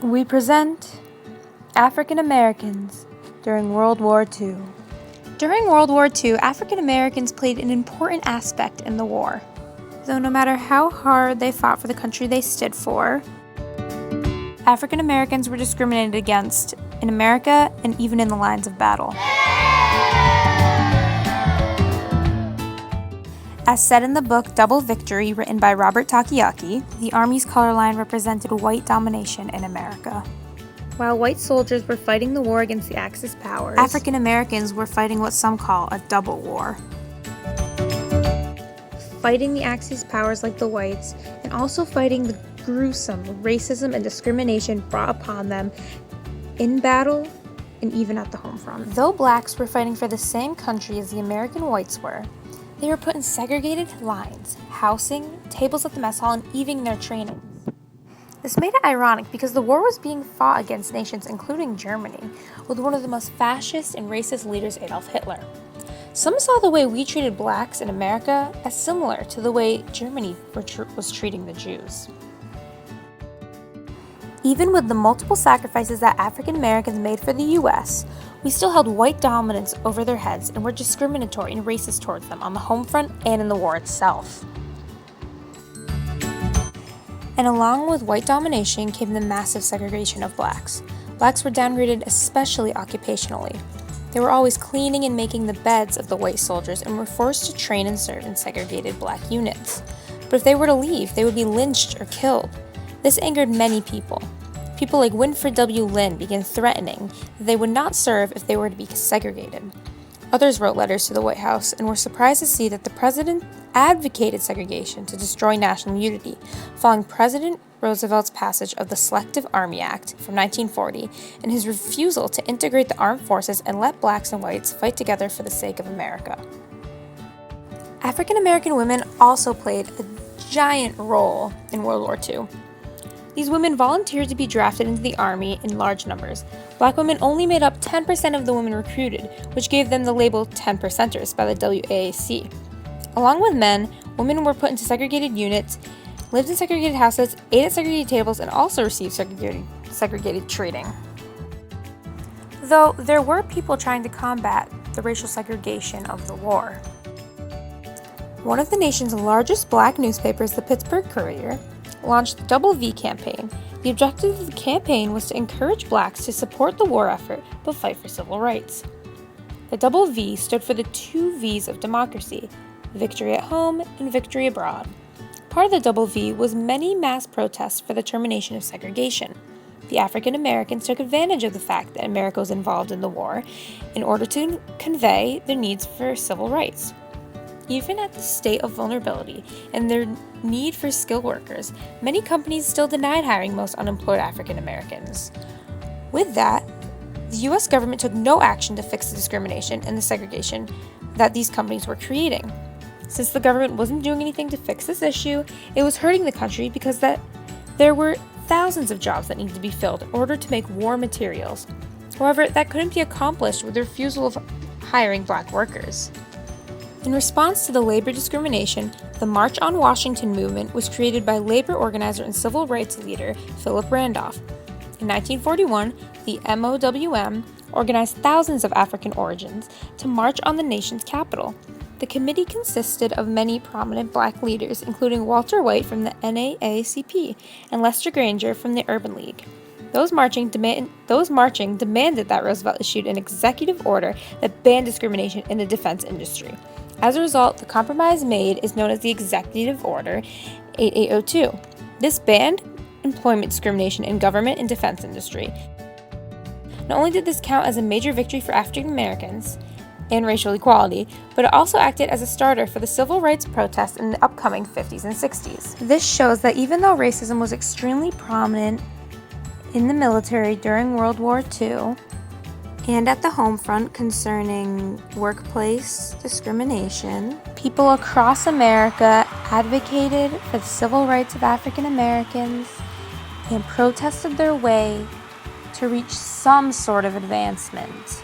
We present African Americans during World War II. During World War II, African Americans played an important aspect in the war. Though no matter how hard they fought for the country they stood for, African Americans were discriminated against in America and even in the lines of battle. As said in the book Double Victory, written by Robert Takayaki, the Army's color line represented white domination in America. While white soldiers were fighting the war against the Axis powers, African Americans were fighting what some call a double war. Fighting the Axis powers like the whites, and also fighting the gruesome racism and discrimination brought upon them in battle and even at the home front. Though blacks were fighting for the same country as the American whites were, they were put in segregated lines, housing, tables at the mess hall, and even their training. This made it ironic because the war was being fought against nations including Germany, with one of the most fascist and racist leaders, Adolf Hitler. Some saw the way we treated blacks in America as similar to the way Germany was treating the Jews. Even with the multiple sacrifices that African Americans made for the U.S., we still held white dominance over their heads and were discriminatory and racist towards them on the home front and in the war itself. And along with white domination came the massive segregation of blacks. Blacks were downgraded, especially occupationally. They were always cleaning and making the beds of the white soldiers and were forced to train and serve in segregated black units. But if they were to leave, they would be lynched or killed. This angered many people. People like Winfred W. Lynn began threatening that they would not serve if they were to be segregated. Others wrote letters to the White House and were surprised to see that the president advocated segregation to destroy national unity, following President Roosevelt's passage of the Selective Army Act from 1940 and his refusal to integrate the armed forces and let blacks and whites fight together for the sake of America. African American women also played a giant role in World War II. These women volunteered to be drafted into the Army in large numbers. Black women only made up 10% of the women recruited, which gave them the label 10%ers by the WAAC. Along with men, women were put into segregated units, lived in segregated houses, ate at segregated tables, and also received segregated training. Though there were people trying to combat the racial segregation of the war. One of the nation's largest black newspapers, the Pittsburgh Courier, launched the Double V campaign. The objective of the campaign was to encourage blacks to support the war effort but fight for civil rights. The Double V stood for the two V's of democracy: victory at home and victory abroad. Part of the Double V was many mass protests for the termination of segregation. The African Americans took advantage of the fact that America was involved in the war in order to convey their needs for civil rights. Even at the state of vulnerability and their need for skilled workers, many companies still denied hiring most unemployed African Americans. With that, the U.S. government took no action to fix the discrimination and the segregation that these companies were creating. Since the government wasn't doing anything to fix this issue, it was hurting the country because there were thousands of jobs that needed to be filled in order to make war materials. However, that couldn't be accomplished with the refusal of hiring black workers. In response to the labor discrimination, the March on Washington movement was created by labor organizer and civil rights leader Philip Randolph. In 1941, the MOWM organized thousands of African origins to march on the nation's capital. The committee consisted of many prominent black leaders, including Walter White from the NAACP and Lester Granger from the Urban League. Those marching demanded that Roosevelt issued an executive order that banned discrimination in the defense industry. As a result, the compromise made is known as the Executive Order 8802. This banned employment discrimination in government and defense industry. Not only did this count as a major victory for African Americans and racial equality, but it also acted as a starter for the civil rights protests in the upcoming 50s and 60s. This shows that even though racism was extremely prominent in the military during World War II, and at the home front concerning workplace discrimination, people across America advocated for the civil rights of African Americans and protested their way to reach some sort of advancement.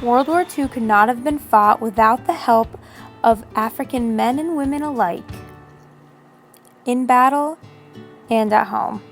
World War II could not have been fought without the help of African men and women alike, in battle and at home.